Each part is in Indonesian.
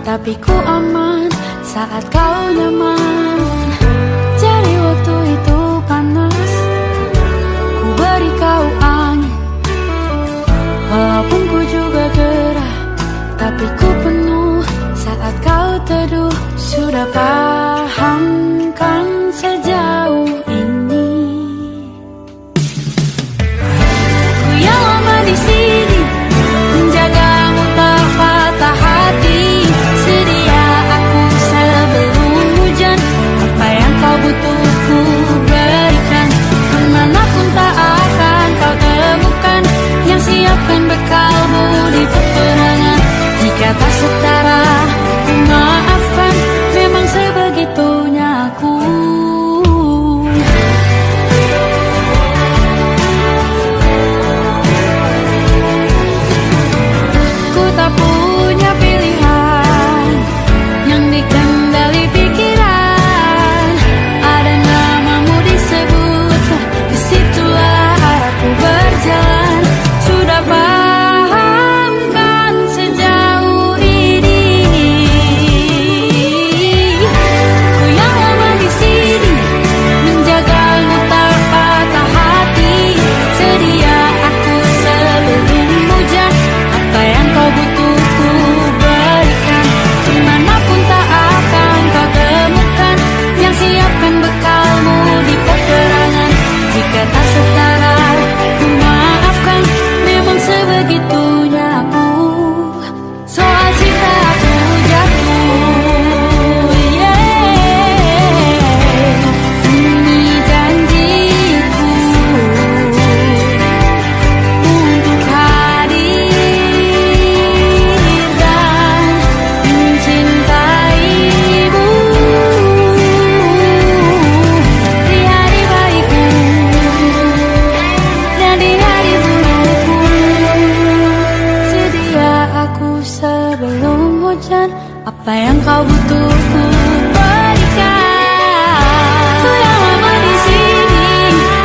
tapi ku aman saat kau nyaman. Jadi waktu itu panas, ku beri kau angin. Walaupun ku juga gerah, tapi ku penuh saat kau teduh. Sudah paham kan sejauh ini? Ku yang lama di sini, menjagamu tak patah hati. Sedia aku sebelum hujan, apa yang kau butuh ku berikan. Kemanapun tak akan kau temukan yang siapkan bekalmu di peperangan. Jika tak setara, ku maafkan, memang sebegitunya aku. Ku tak punya pilihan yang dikendali pikiran. Ada namamu disebut, disitulah aku berjalan. Sudah paham kan sejauh ini? Ku yang lama di sini, menjagamu tak patah hati. Sedia aku sebelum hujan, apa yang kau butuh ku berikan. Kemanapun tak akan kau temukan yang siapkan bekalmu di peperangan. Jika tak setara, ku maafkan, memang sebegitunya aku. Soal cinta aku jatuh, ini janjiku untuk hadir dan mencintaimu di hari baikku dan di hari burukku. Sedia aku sebelum hujan, apa yang kau butuh ku berikan. Ku yang lama di sini,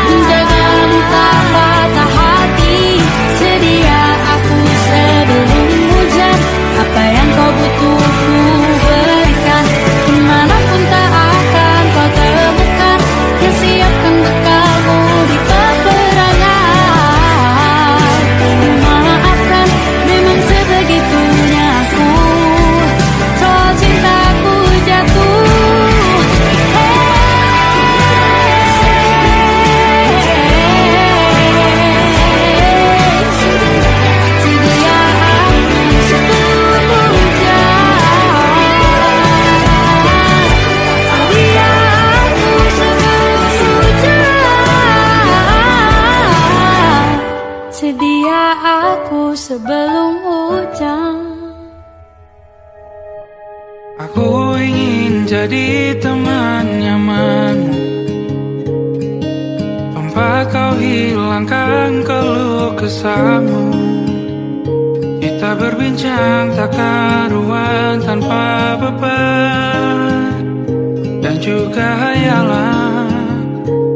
menjagamu tak patah hati. Sedia aku sebelum hujan, apa yang kau butuh ku berikan. Kemanapun tak akan kau temukan yang siapkan bekalmu di peperangan. Maafkan, memang sebegitunya aku. Soal cintaku jatuh, sedia aku sebelum hujan. Sedia aku sebelum hujan. Sedia aku sebelum hujan. Aku ingin jadi teman nyamanmu, tempat kau hilangkan keluh kesahmu. Kita berbincang tak karuan tanpa beban, dan juga hayalan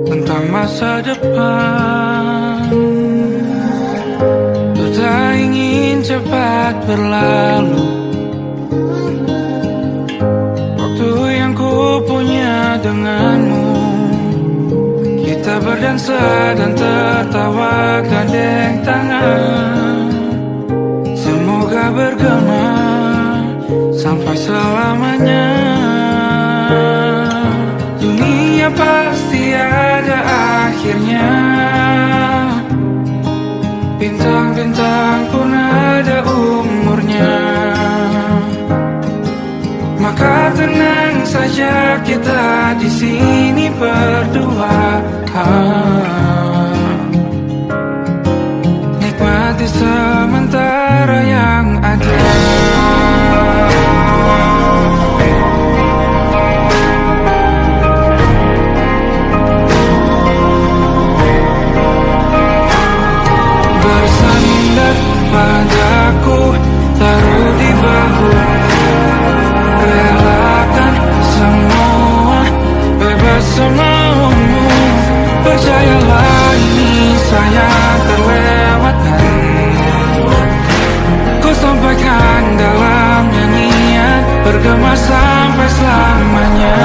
tentang masa depan. Ku tak ingin cepat berlalu waktu yang ku punya denganmu. Kita berdansa dan tertawa gandeng tangan. Semoga bergema sampai selamanya. Dunia pasti ada akhirnya, bintang-bintang pun ada umurnya. Maka tenang saja kita di sini berdua. Nikmati sementara yang ada. Bersandar padaku, taruh di bahu, relakan semua, bebas semaumu. Percayalah bergema sampai selamanya.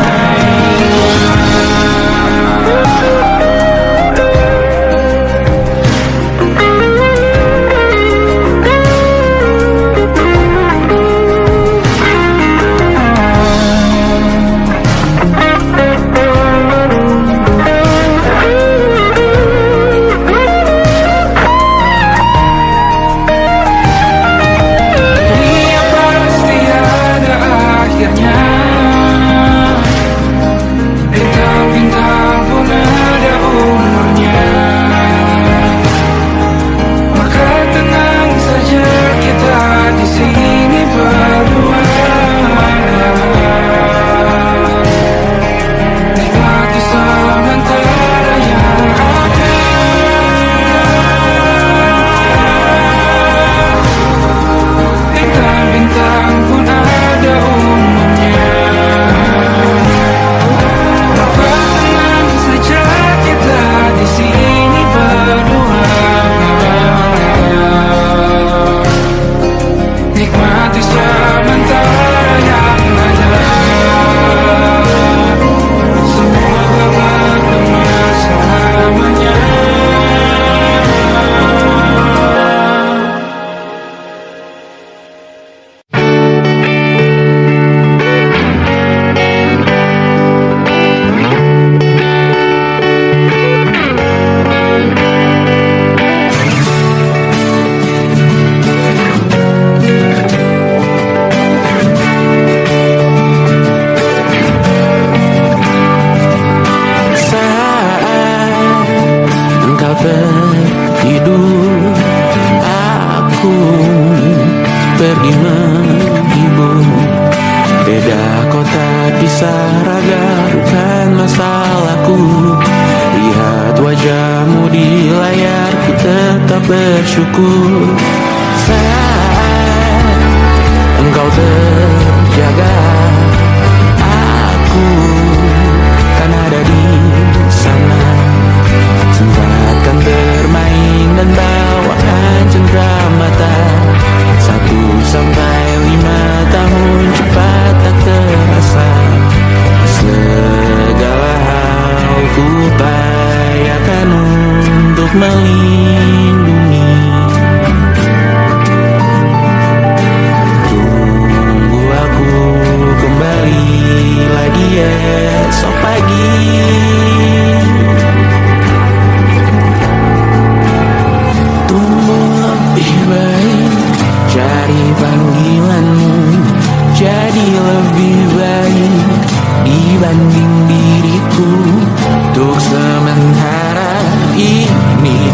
Bersyukur saat engkau terjaga, aku kan ada di sana. Sempatkan bermain dan bawaan cenderamata. 1 sampai 5 tahun cepat tak terasa. Segala hal ku upayakan untuk melindungi. Tunggu aku kembali lagi esok pagi. Tumbuh lebih baik, cari panggilanmu. Jadi lebih baik dibanding diriku. Untuk sementara ini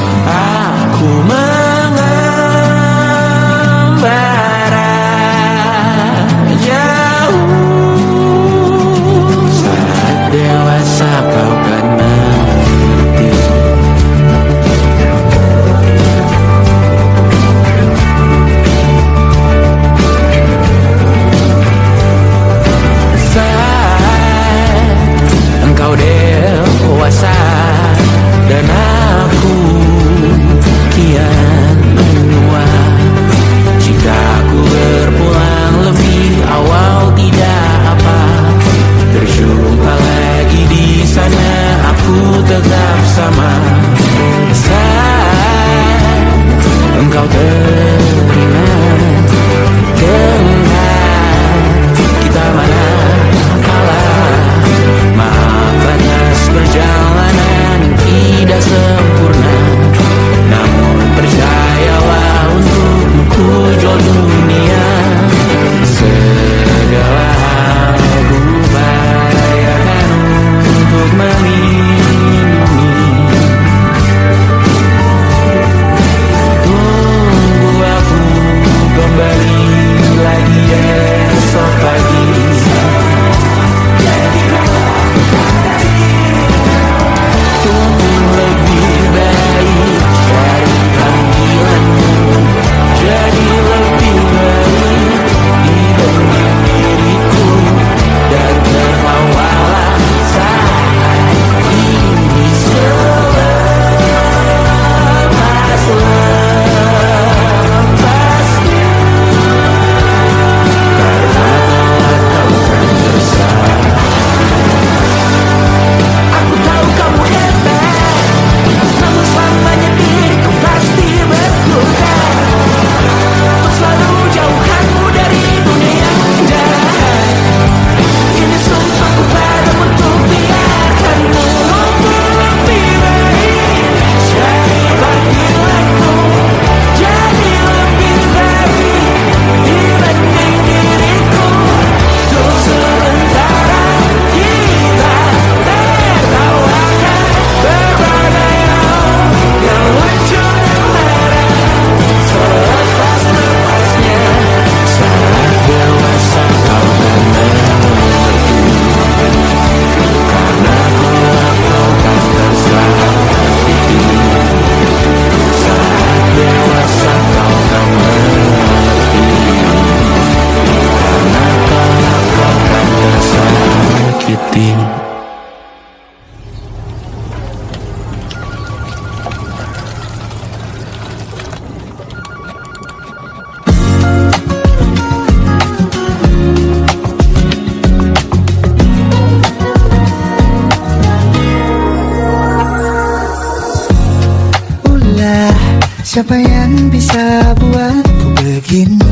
Siapa yang bisa buatku begini?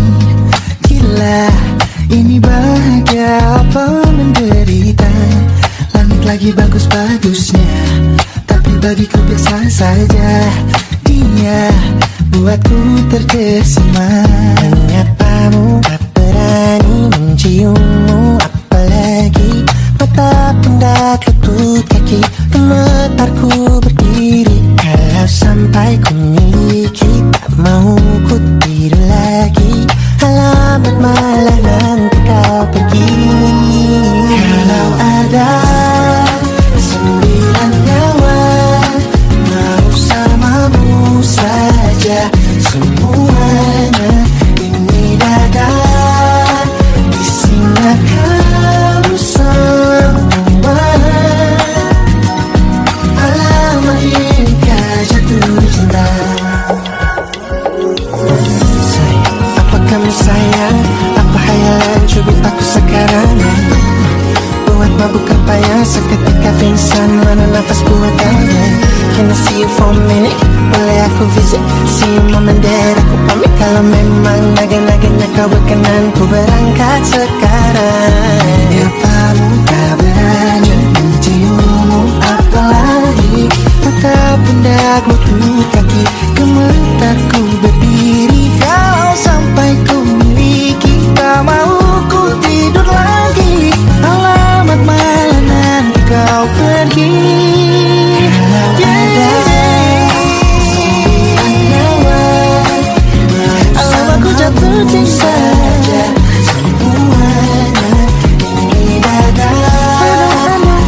Gila, ini bahagia apa menderita? Langit lagi bagus-bagusnya, tapi bagiku biasa saja. Dia buatku terkesima. Menyapamu, tak berani menciummu, apalagi mata pundak lutut kaki. Gemetarku berdiri kalau sampai ku miliki. Tak mau ku tidur lagi, alamat malah nanti kau pergi. Kalau ada 9 nyawa mau samamu saja, semuanya ini dada isinya kamu semua. Alamak inikah jatuh cinta. Apa kamu sayang? Apa hayalan cubit aku sekarang? Buat mabuk apa yang seketika pingsan, mana nafas buat kamu? Can I see you for a minute? Boleh aku visit? See you mom and dad, aku pamit kalau memang naga-naganya kau berkenan. Ku berangkat sekarang. Apamu tak berani menciummu, apalagi mata pundak lutut kaki. Gemetarku berdiri kalau sampai ku miliki. Tak mau ku tidur lagi, alamat malah nanti kau pergi. Alamak ku jatuh cinta. Semuanya ini dada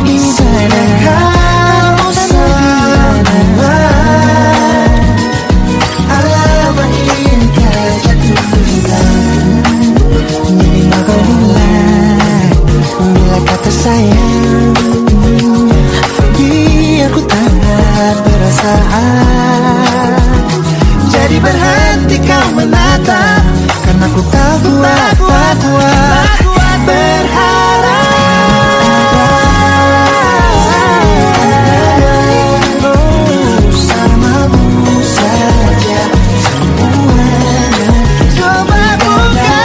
isinya kamu semua. Alamak inikah jatuh cinta. Jadi kau mulai bila kata sayang, biar ku tak perasaan. Jadi berhenti kau menatap, karena ku tak kuat berharap. Bersamamu saja semuanya. Coba buka,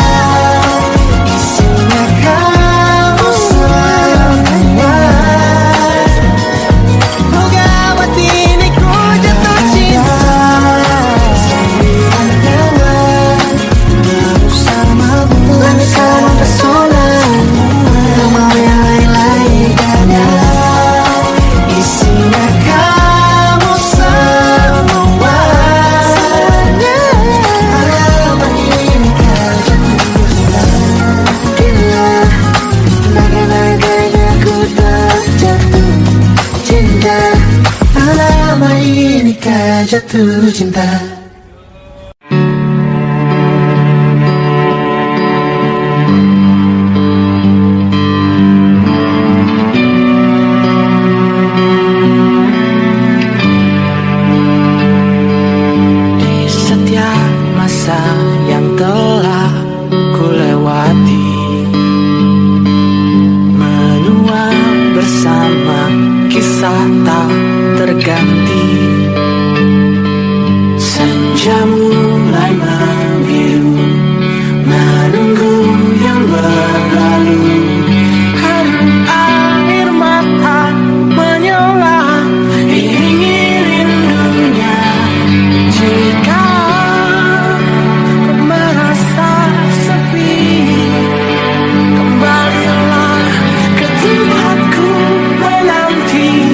isinya kamu semua. Oh gawat ini ku jatuh cinta. Langit sama pesona, tak mau yang lain-lain ada. Isinya kamu semua. Alamak inikah jatuh cinta. Gila, naga-naganya ku tak jatuh cinta. Alamak inikah jatuh cinta. Di setiap masa yang telah ku lewati, menua bersama kisah tak terganti. Senja mulai membiru, menunggu yang berlalu. Harum air mata menyala, iringi rindunya. Jika kau merasa sepi, kembalilah ke tempatku menanti.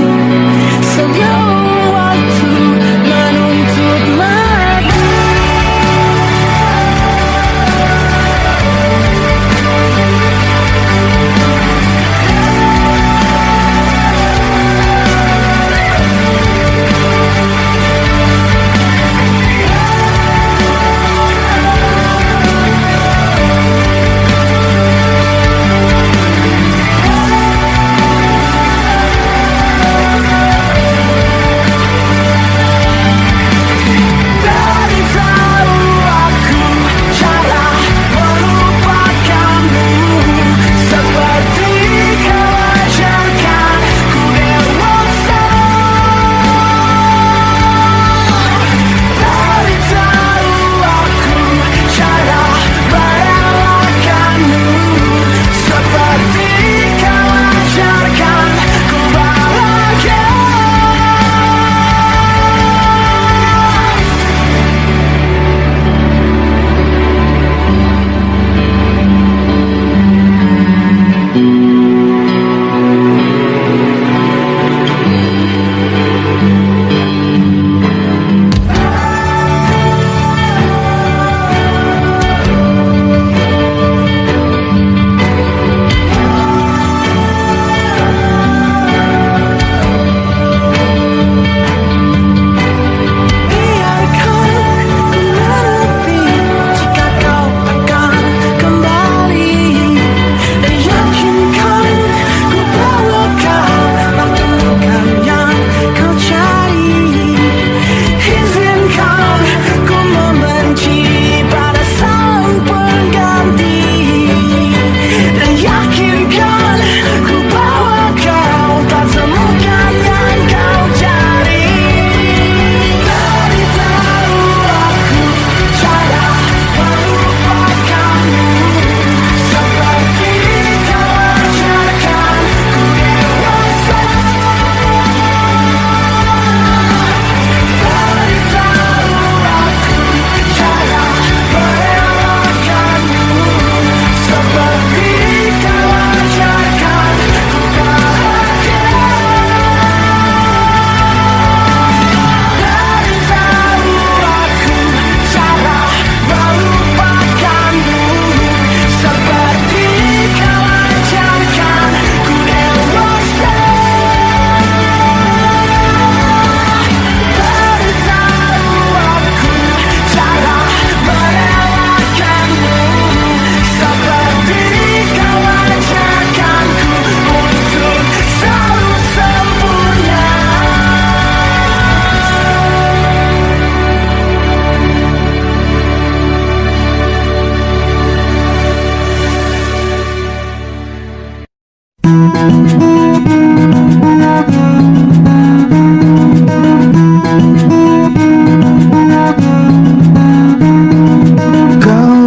Kau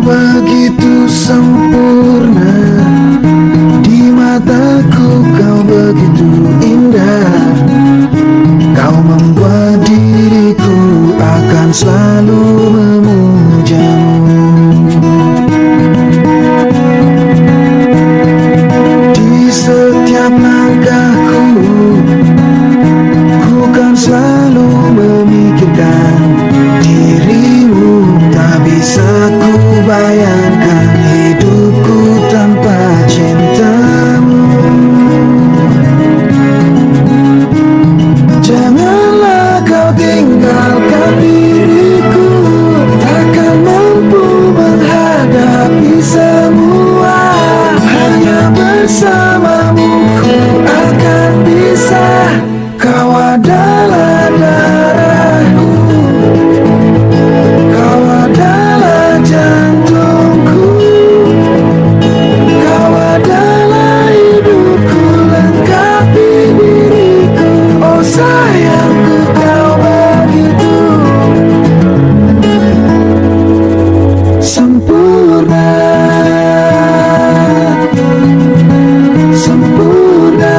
begitu sempurna, di mataku kau begitu indah. Kau membuat diriku akan selalu memujamu. Di setiap langkahku, ku kan selalu memikirkan dirimu. Tak bisa ku bayangkan hidupku tanpa cintamu. Janganlah kau tinggalkan diriku, takkan mampu menghadapi semua. Hanya bersamamu ku akan bisa. Kau adalah darahku, kau adalah jantungku, kau adalah hidupku, lengkapi diriku. Oh sayangku, kau begitu sempurna, sempurna.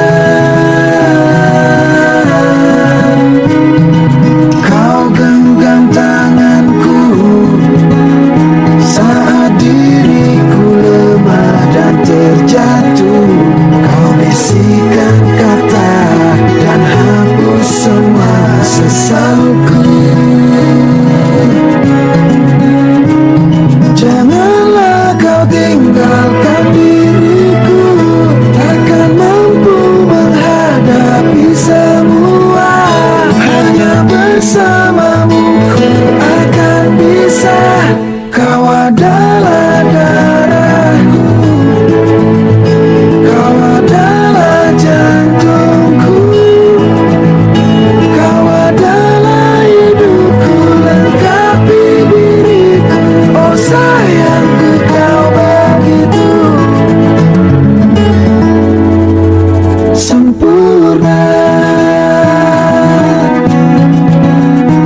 Kau genggam tanganku saat diriku lemah dan terjatuh. Kau bisikan kata dan hapus semua sesalku. Janganlah kau tinggalkan diriku, takkan mampu menghadapi semua. Hanya bersamamu ku akan bisa. Kau adalah darahku, kau adalah jantungku, kau adalah hidupku, lengkapi diriku. Oh sayangku, kau begitu sempurna,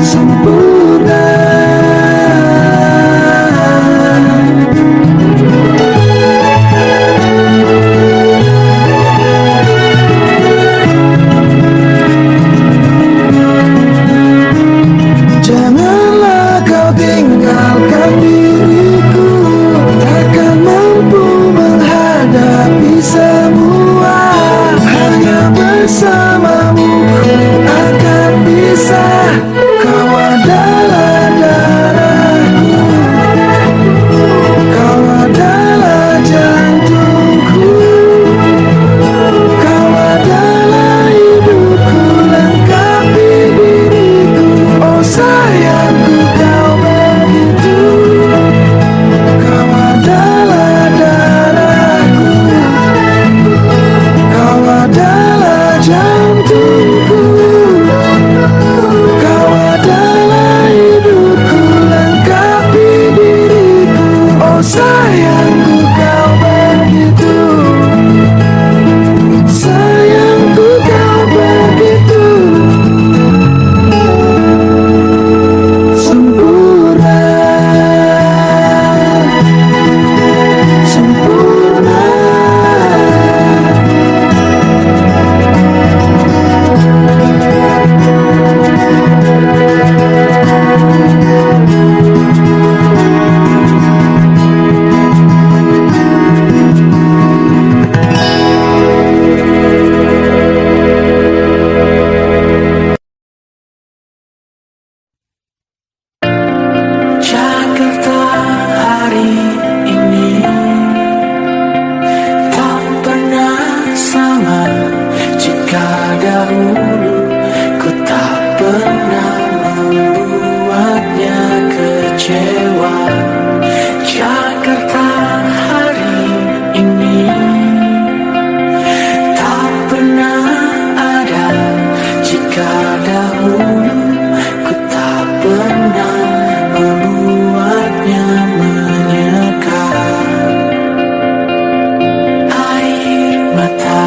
sempurna. Janganlah kau tinggalkan diriku, takkan mampu menghadapi semua. Hanya bersamamu ku akan bisa. Kau adalah darahku, kau adalah jantungku, kau adalah hidupku, lengkapi diriku. Oh sayangku, kau begitu. Kau adalah darahku, kau adalah jantungku, kau adalah hidupku, lengkapi diriku. Oh sayangku, kau begitu. Sayangku, kau begitu sempurna, sempurna. Jakarta hari ini tak pernah sama. Jika dahulu ku tak pernah membuatnya kecewa. Jakarta hari ini tak pernah ada. Jika dahulu ku tak pernah membuatnya menyeka. Air mata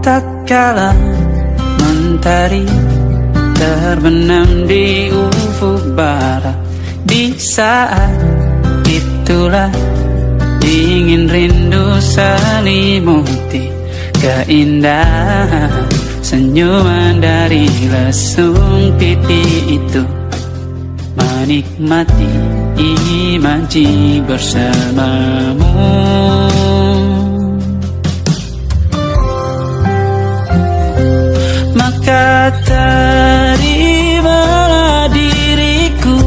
tatkala mentari terbenam di ufuk barat. Di saat itulah ingin rindu selimuti keindahan senyuman dari lesung pipi itu. Menikmati imaji bersamamu. Maka terimalah diriku,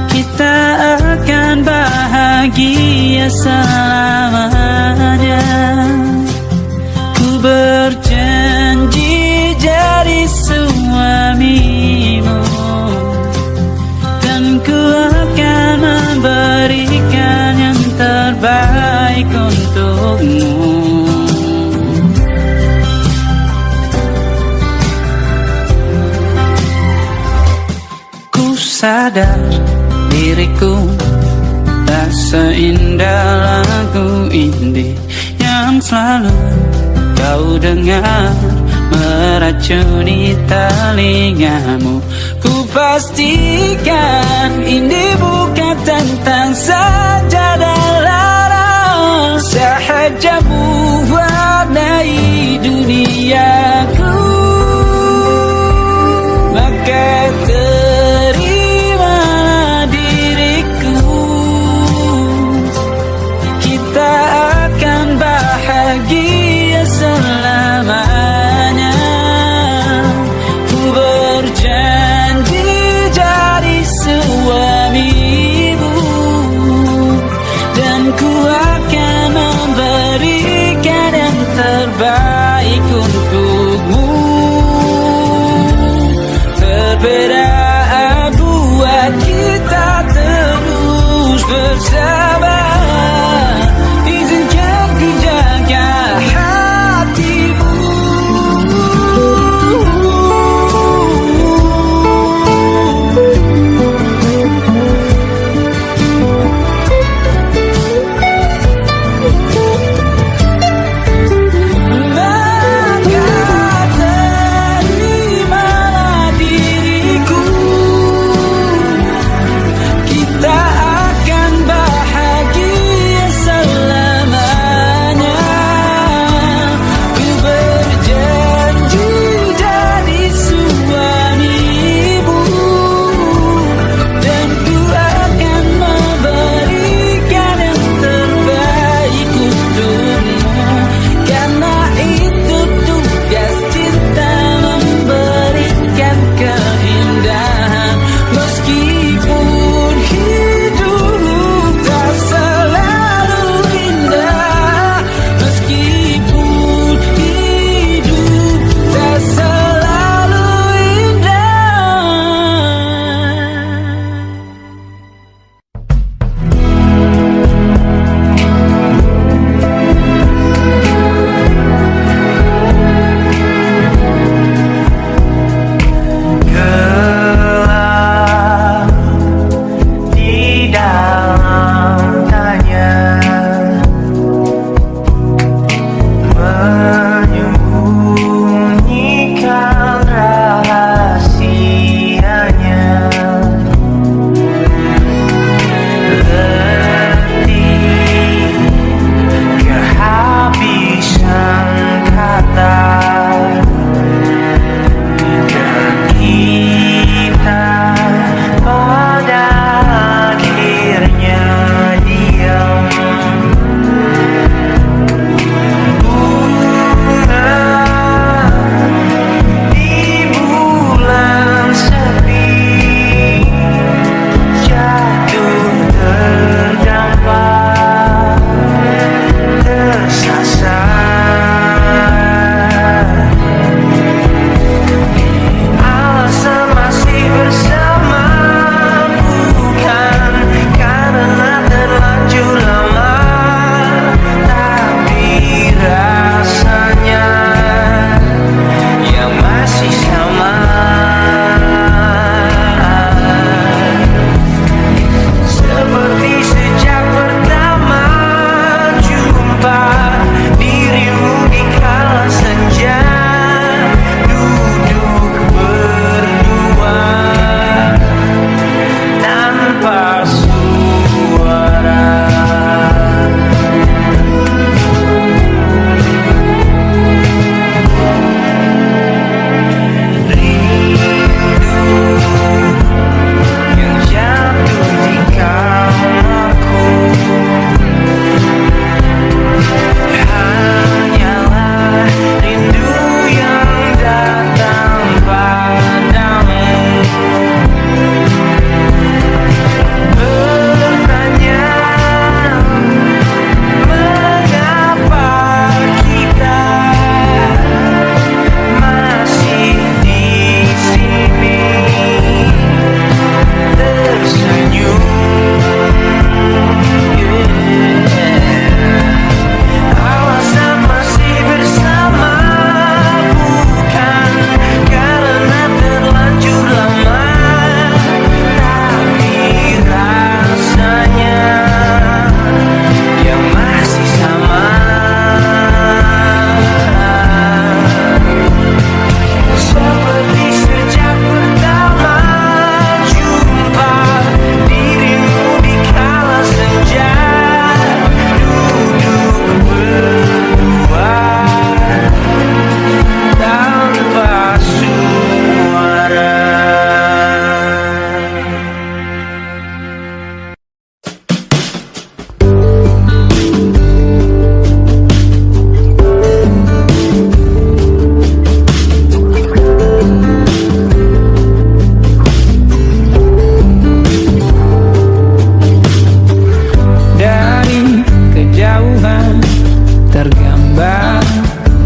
kita akan bahagia selamanya. Ku berjanji jadi suamimu, dan ku akan memberikan yang terbaik untukmu. Sadar diriku tak seindah lagu indie yang selalu kau dengar meracuni telingamu. Ku pastikan ini bukan tentang sajadah lara, sahaja mewarnai duniaku. Maka bahagia selamanya. Ku berjanji jadi suamimu, dan ku akan memberikan yang terbaik untukmu. Perbedaan buat kita terus bersama.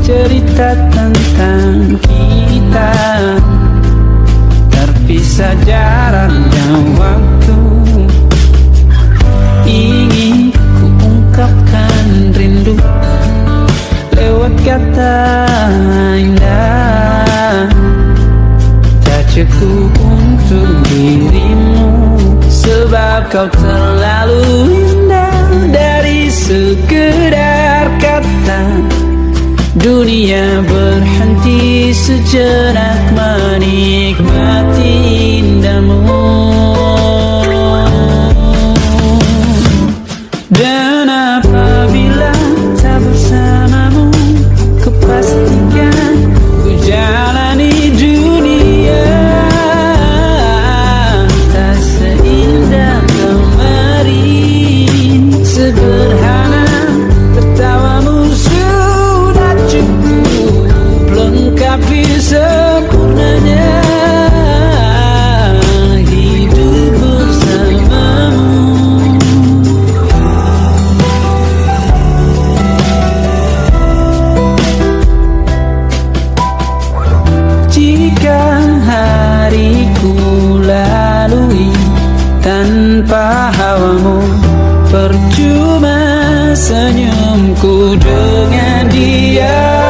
cerita tentang kita, terpisah jarak dan waktu. Ingin ku ungkapkan rindu lewat kata indah, tak cukup untuk dirimu, sebab kau terlalu indah. Dari sekedar kata, dunia berhenti sejenak menikmati indahmu. Dan apabila tak bersamamu, kupastikan ku jalani dunia tak seindah kemarin. Sederhana, tertawamu sudah cukup lengkapi sempurnanya hidup bersamamu. Jika hariku lalui tanpa hawamu, percuma senyumku dengan dia.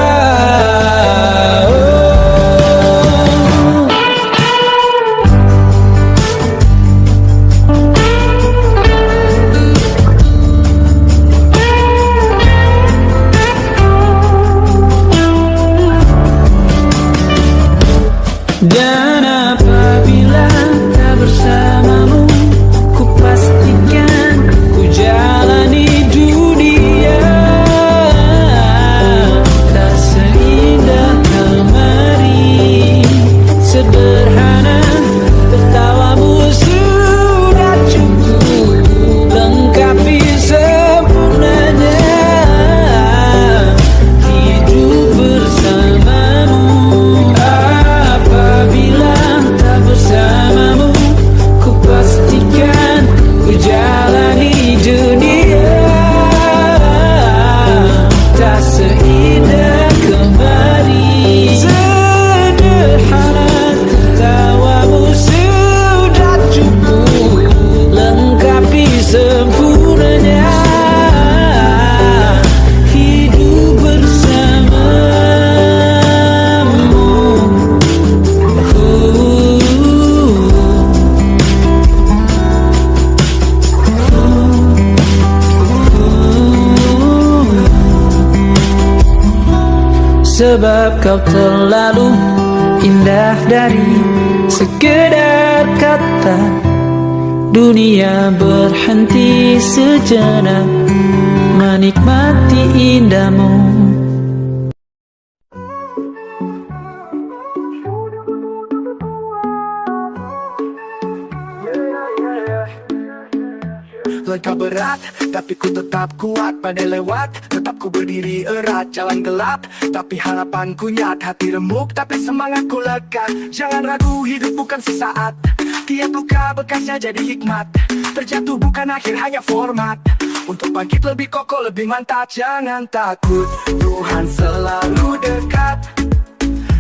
Dan apabila tak bersamamu, ku pastikan ku jalani dunia tak seindah kemarin. Sederhana, tertawamu sudah cukup lengkapi sempurnanya hidup bersamamu. Apabila tak bersamamu, ku pastikan ku jalani dunia tak seindah kemarin. Sederhana, tertawamu sudah cukup lengkapi sempurnanya hidup bersamamu. Sebab kau terlalu indah dari sekedar kata, dunia berhenti sejenak menikmati indahmu. Langkah berat, tapi ku tetap kuat. Pada lewat, tetap ku berdiri erat. Jalan gelap, tapi harapanku nyata. Hati remuk, tapi semangatku lekat. Jangan ragu, hidup bukan sesaat. Tiap luka bekasnya jadi hikmat. Terjatuh bukan akhir, hanya format. Untuk bangkit lebih kokoh, lebih mantap. Jangan takut, Tuhan selalu dekat.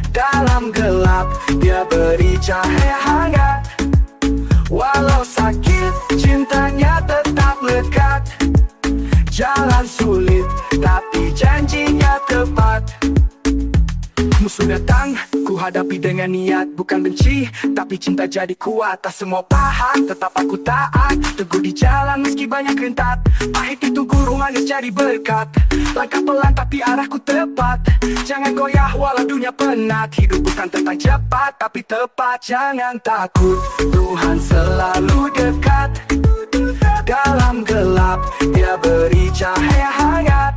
Dalam gelap, Dia beri cahaya hangat. Walau sakit, cintanya tetap lekat. Jalan sulit, tapi janjinya tepat. Musuh datang, ku hadapi dengan niat. Bukan benci, tapi cinta jadi kuat. Tak semua paham, tetap aku taat. Teguh di jalan meski banyak rentat. Pahit itu guru, manis jadi berkat. Langkah pelan tapi arahku tepat. Jangan goyah walau dunia penat. Hidup bukan tentang cepat, tapi tepat. Jangan takut, Tuhan selalu dekat. Dalam gelap, Dia beri cahaya hangat.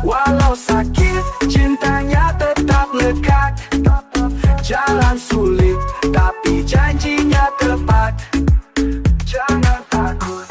Walau sakit, cintanya tetap lekat. Jalan sulit, tapi janjinya tepat. Jangan takut,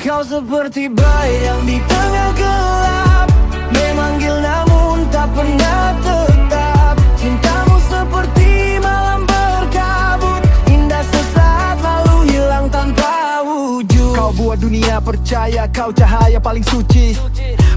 Kau Kau seperti bayang di tengah gelap, memanggil namun tak pernah tetap. Cintamu seperti malam berkabut, indah sesaat lalu hilang tanpa wujud. Kau buat dunia percaya kau cahaya paling suci,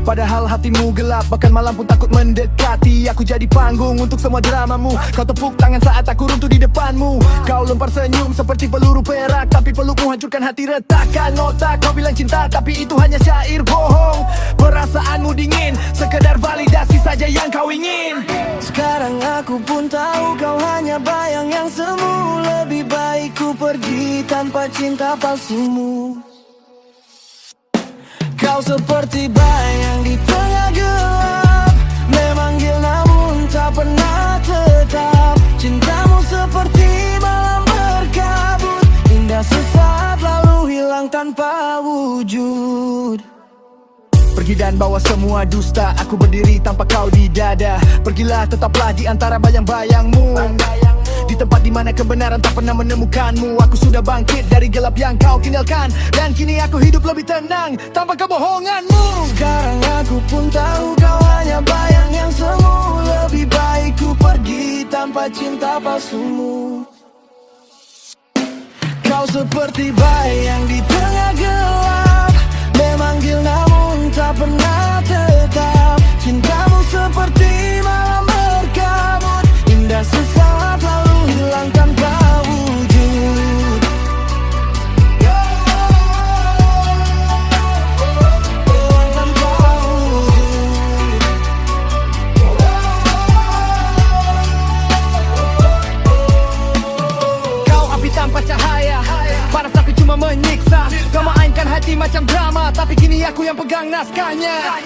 padahal hatimu gelap, bahkan malam pun takut mendekati. Aku jadi panggung untuk semua dramamu. Kau tepuk tangan saat aku runtuh di depanmu. Kau lempar senyum seperti peluru perak, tapi pelukmu hancurkan hati, retakan otak. Kau bilang cinta, tapi itu hanya syair bohong. Perasaanmu dingin, sekedar validasi saja yang kau ingin. Sekarang aku pun tahu kau hanya bayang yang semu. Lebih baik ku pergi tanpa cinta palsumu. Kau seperti bayang di tengah gelap, memanggil namun tak pernah tetap. Cintamu seperti malam berkabut, indah sesaat lalu hilang tanpa wujud. Pergi dan bawa semua dusta, aku berdiri tanpa kau di dada. Pergilah tetaplah di antara bayang-bayangmu, di tempat dimana kebenaran tak pernah menemukanmu. Aku sudah bangkit dari gelap yang kau tinggalkan, dan kini aku hidup lebih tenang tanpa kebohonganmu. Sekarang aku pun tahu kau hanya bayang yang semu. Lebih baik ku pergi tanpa cinta palsumu. Kau seperti bayang di tengah gelap, memanggil namun tak pernah tetap. Cintamu seperti malam berkabut, indah sesaat lalu hilang tanpa wujud. Hilang tanpa wujud. Kau api tanpa cahaya, panas tapi cuma menyiksa. Kau mainkan hati macam drama, tapi kini aku yang pegang naskahnya.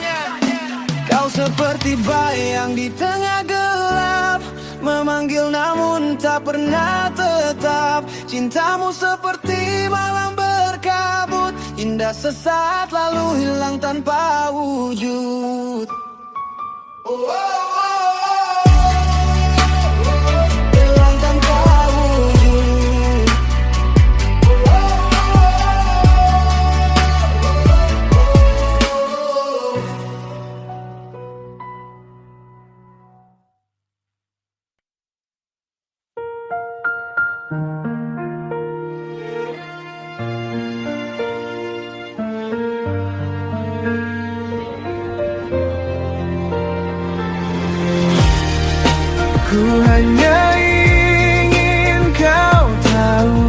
Kau seperti bayang di tengah gelap, memanggil namun tak pernah tetap. Cintamu seperti malam berkabut, indah sesaat lalu hilang tanpa wujud. Hilang tanpa wujud. Ku hanya ingin kau tahu,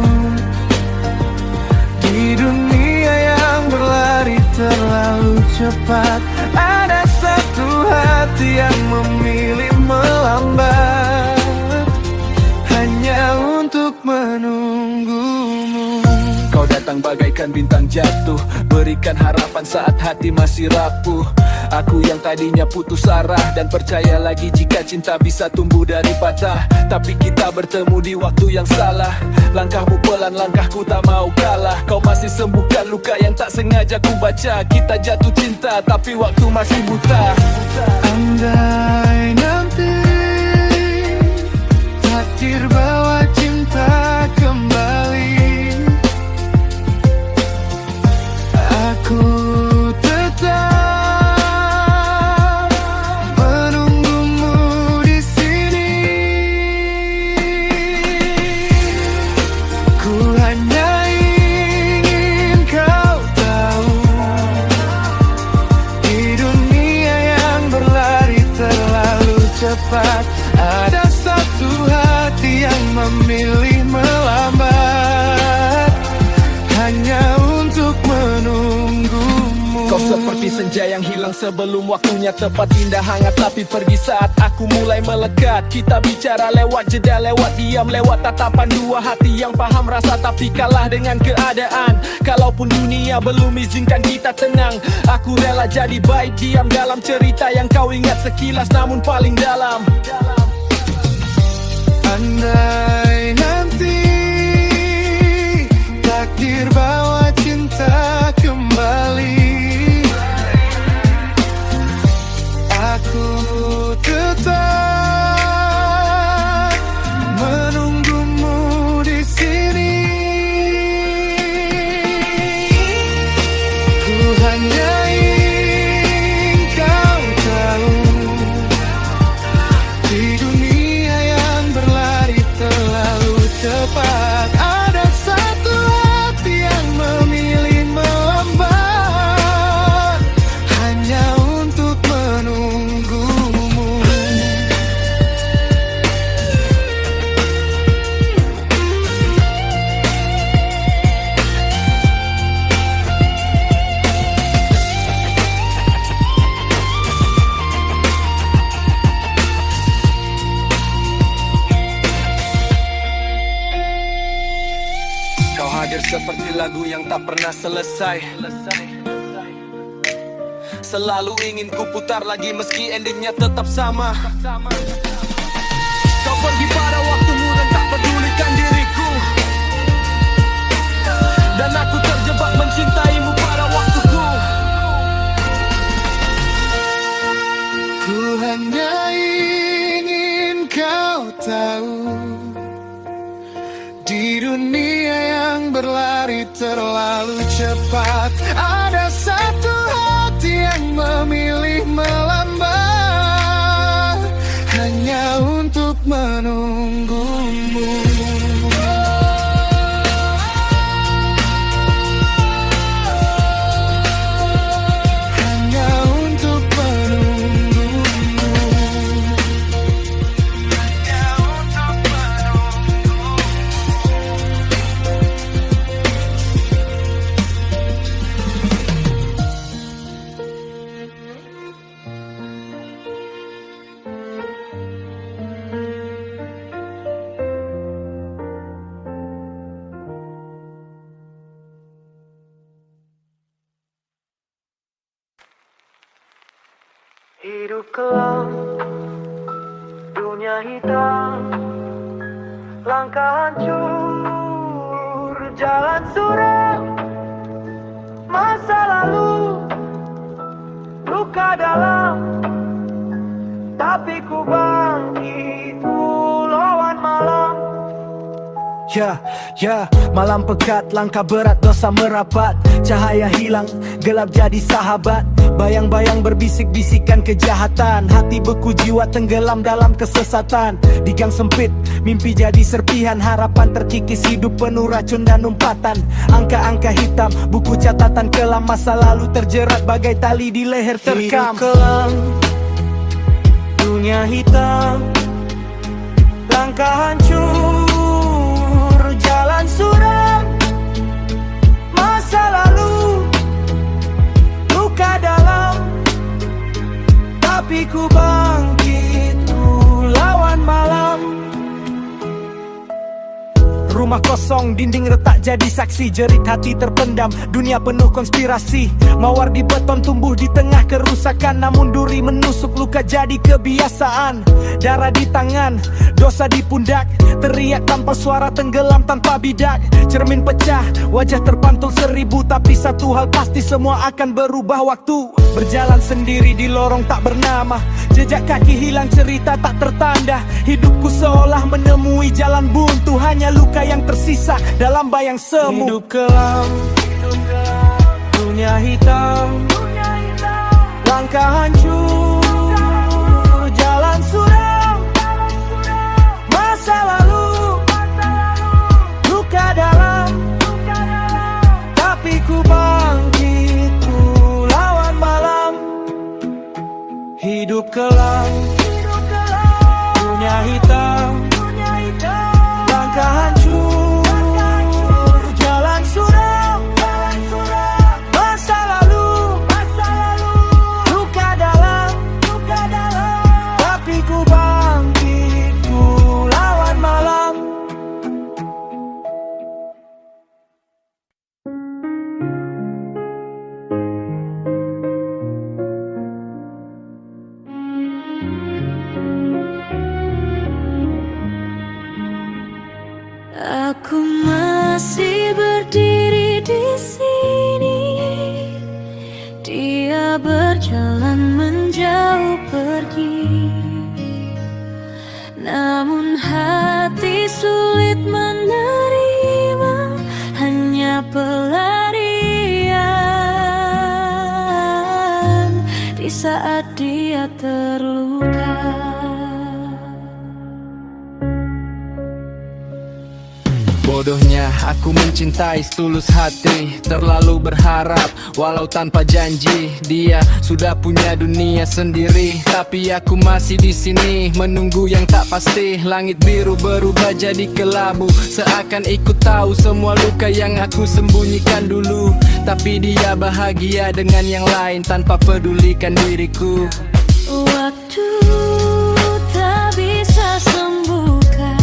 di dunia yang berlari terlalu cepat, ada satu hati yang memilih melambat, hanya untuk menunggumu. Kau datang bagaikan bintang jatuh, berikan harapan saat hati masih rapuh. Aku yang tadinya putus arah dan percaya lagi jika cinta bisa tumbuh dari patah. Tapi kita bertemu di waktu yang salah. Langkahmu pelan, langkahku tak mau kalah. Kau masih sembuhkan luka yang tak sengaja ku baca. Kita jatuh cinta tapi waktu masih buta. Andai nanti takdir bawa cinta kembali, aku tetap menunggumu di sini. Ku hanya ingin kau tahu, di dunia yang berlari terlalu cepat, ada satu hati yang memilih melambat, hanya untuk menunggumu. Kau seperti senja yang hilang sebelum waktunya tepat, indah hangat tapi pergi saat aku mulai melekat. Kita bicara lewat jeda, lewat diam, lewat tatapan dua hati yang paham rasa tapi kalah dengan keadaan. Kalaupun dunia belum izinkan kita tenang, aku rela jadi baik diam dalam cerita yang kau ingat sekilas namun paling dalam. Andai nanti takdir bawa cinta kembali, aku tetap menunggumu di sini. lagu yang tak pernah selesai. Selalu ingin ku putar lagi meski endingnya tetap sama. Kau pergi pada waktumu dan tak pedulikan diriku, dan aku terjebak mencintaimu pada waktuku. Ku hanya ingin kau tahu, di dunia yang berlari terlalu cepat, ada satu hati yang memilih melambat hanya untuk menunggumu. Hanya untuk menunggumu. Hanya untuk menunggumu. Hidup kelam, dunia hitam, langkah hancur, jalan suram, masa lalu, luka dalam, tapi ku bangkit, ku lawan malam. Ya, malam pekat, langkah berat, dosa merapat, cahaya hilang, gelap jadi sahabat. Bayang-bayang berbisik-bisikan kejahatan, hati beku, jiwa tenggelam dalam kesesatan. Di gang sempit, mimpi jadi serpihan, harapan terkikis, hidup penuh racun dan umpatan. Angka-angka hitam, buku catatan kelam, masa lalu terjerat bagai tali di leher terkam. Hidup kelam, dunia hitam, langkah hancur, jalan suram, masa lalu, luka dalam, tapi ku bangkit, ku lawan malam. Rumah kosong, dinding retak jadi saksi, jerit hati terpendam, dunia penuh konspirasi. Mawar di beton tumbuh di tengah kerusakan, namun duri menusuk, luka jadi kebiasaan. Darah di tangan, dosa di pundak, teriak tanpa suara, tenggelam tanpa bidak. Cermin pecah, wajah terpantul seribu, tapi satu hal pasti, semua akan berubah waktu. Berjalan sendiri di lorong tak bernama, jejak kaki hilang, cerita tak tertanda. Hidupku seolah menemui jalan buntu, hanya luka yang tersisa dalam bayang semu. Hidup kelam, dunia hitam, langkah hancur, jalan suram, masa lalu, luka dalam, tapi ku bangkit, ku lawan malam. Hidup kelam, dunia hitam, langkah hancur, jalan suram, masa lalu, luka dalam, tapi ku bangkit, ku lawan malam. Aku masih berdiri di sini, dia berjalan menjauh pergi, namun hati sulit menerima, hanya pelarian di saat dia terluka. Bodohnya aku mencintai setulus hati, terlalu berharap walau tanpa janji. Dia sudah punya dunia sendiri, tapi aku masih di sini menunggu yang tak pasti. Langit biru berubah jadi kelabu, seakan ikut tahu semua luka yang aku sembunyikan dulu. Tapi dia bahagia dengan yang lain tanpa pedulikan diriku. Waktu tak bisa sembuhkan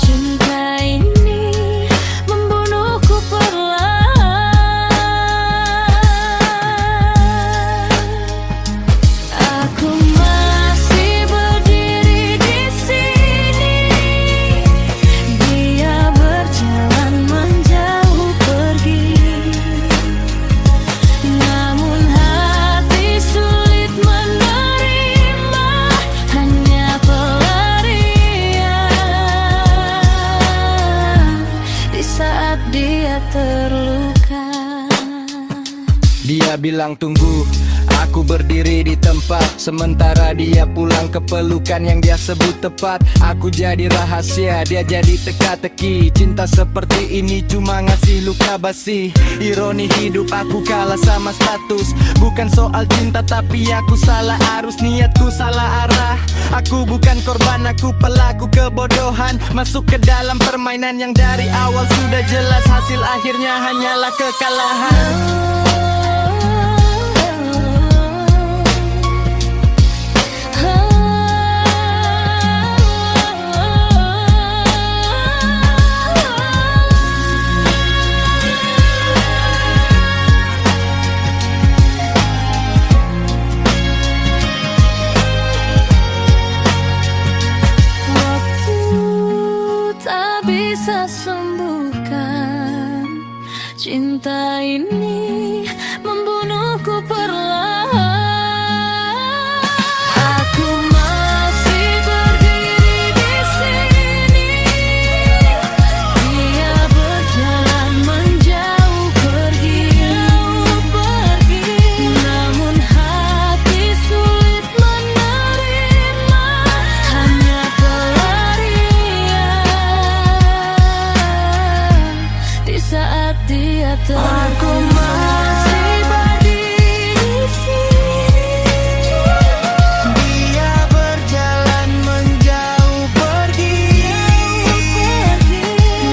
cinta ini, membunuhku bilang tunggu. Aku berdiri di tempat, sementara dia pulang ke pelukan yang dia sebut tepat. Aku jadi rahasia, dia jadi teka-teki. Cinta seperti ini cuma ngasih luka basi. Ironi hidup, aku kalah sama status. Bukan soal cinta tapi aku salah arus, niatku salah arah. Aku bukan korban, aku pelaku kebodohan. Masuk ke dalam permainan yang dari awal sudah jelas. Hasil akhirnya hanyalah kekalahan. Tak bisa sembuhkan cinta ini, membunuhku perlahan. Aku masih berdiri di sini, dia berjalan menjauh pergi. Namun hati sulit menerima, hanya pelarian di saat dia Aku masih berdiri di sini. Dia berjalan menjauh pergi.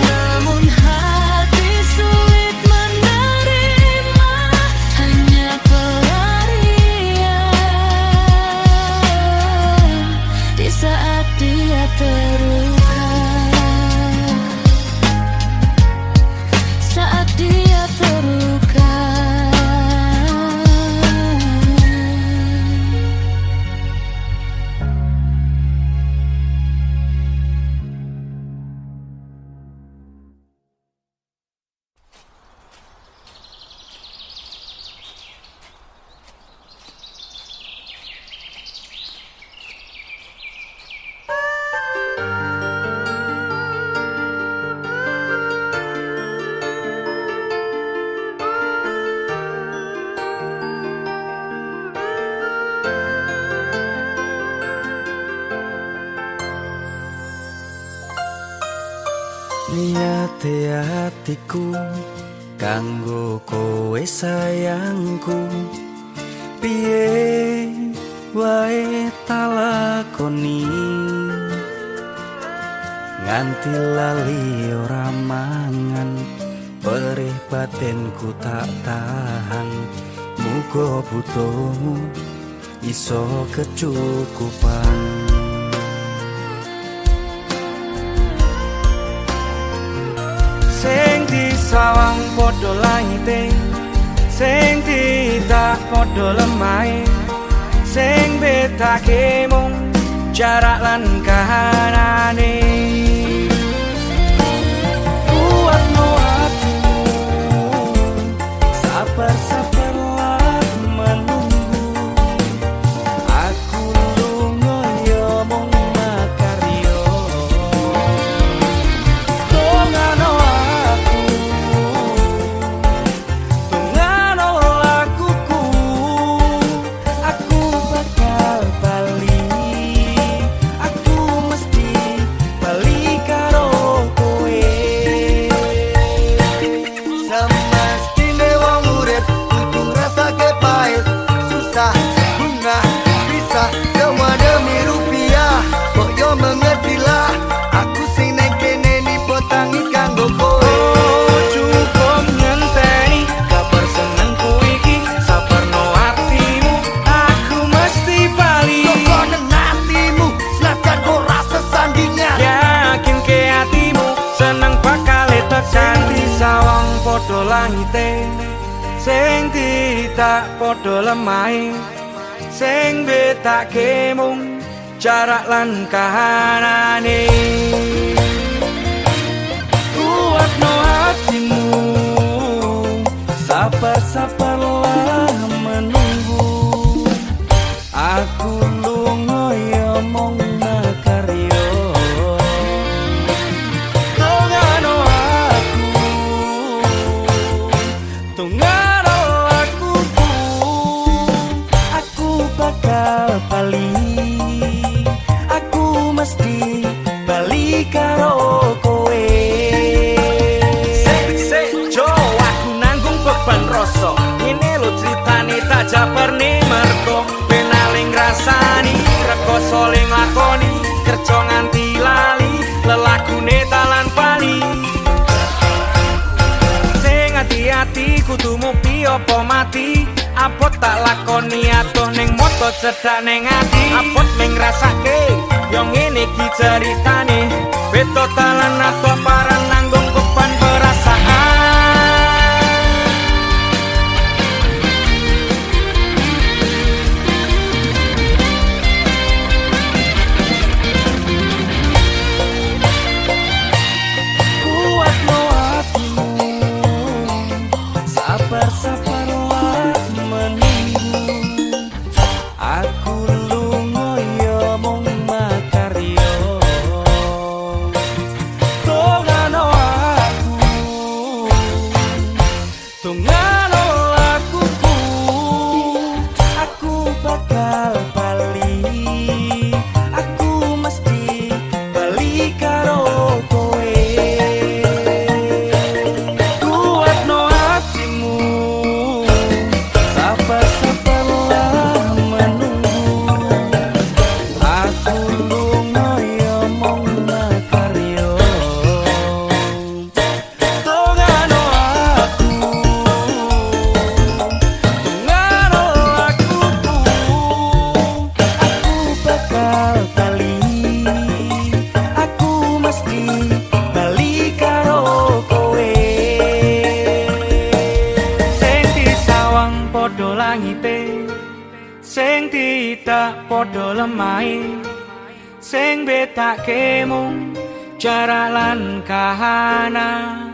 Namun hati sulit menerima, hanya pelarian di saat dia terluka. Saat dia terluka. Niate hatiku kanggo kowe sayangku, piye wae talakoni nganti lali ora mangan. Perih batinku tak tahan, muga butuhmu iso kecukupan. Sing disawang padha langite, sing ditak padha lemahe, sing betake mung jarak lan kahanane. Kuatno hatimu, sabar-sabarlah menunggu. Aku lunga ya mung makarya. Tongano aku, tongano lakuku. Aku bakal bali, aku mesti bali karo kowe. Semestine wong urip kudu ngrasake pahit, susah, bunga, bisa, semua demi rupiah. Kok yo mengertilah, aku sing nek kene ni potangi kanggo kowe. Cukup ngenteni kabar senengku iki, sabarno hatimu, aku mesti bali. Kok nang hatimu, senajan ora sesandingan. Yakin ke hatimu, seneng bakal tekan. Disawang padha langite, sing ditak padha lemahe, sing betake mung jarak lan kahanane. Kuatno hatimu, sabar-sabarlah menunggu. Aku lunga ya mung makarya. Tongano aku, tongano lakuku. bakal bali, aku mesti bali karo kowe. Jo, aku nanggung beban rasa. Ngene lho critane tak jabarne merko penaling rasani rekoso ling lakoni kerja nganti lali lelakune talan pali. Sing hati-hati kudu mukti apa mati. Apot tak lakoni atuh ning moto cedak ning ati. Apot ming ngrasake yo ngene iki ceritane. Beto talan atuh parang nanggung beban perasaan. Kuatno hatimu, sabar-sabar wae menunggu. Aku lunga ya mung makarya. Tongano akuku, aku bakal bali, aku mesti bali karo kowe. Kuatno hatimu, sabar-sabarlah menunggu. Aku lunga ya mung makarya. Tongano akuku, aku bakal bali, aku mesti bali karo kowe. Sing disawang padha langite, sing tidak padha lemahe, sing betake mung jarak lan kahanane.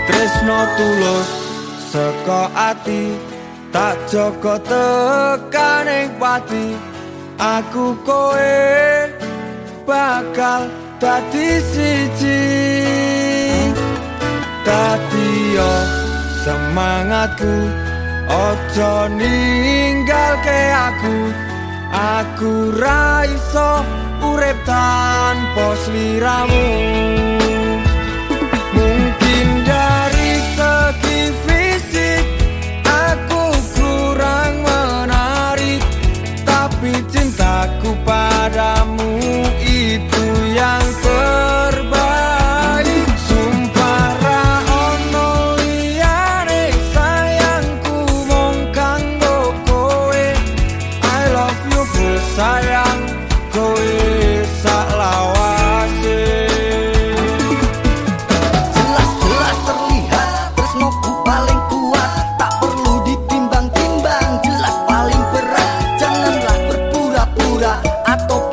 Tresno tulus saka ati, tak jaga tekaning pati. Aku kowe bakal dadi siji. Dadi yo semangatku, ojo ninggalke aku. Aku ra iso urip tanpa sliramu. Mungkin dari segi fisik aku kurang menarik, tapi cintaku padamu itu yang terbaik. Sumpah ra ono liyane sayangku mung kanggo kowe. I love you full sayang, kowe sak lawase. Jelas-jelas terlihat tresnoku paling kuat, tak perlu ditimbang-timbang, jelas paling berat. Janganlah berpura-pura atau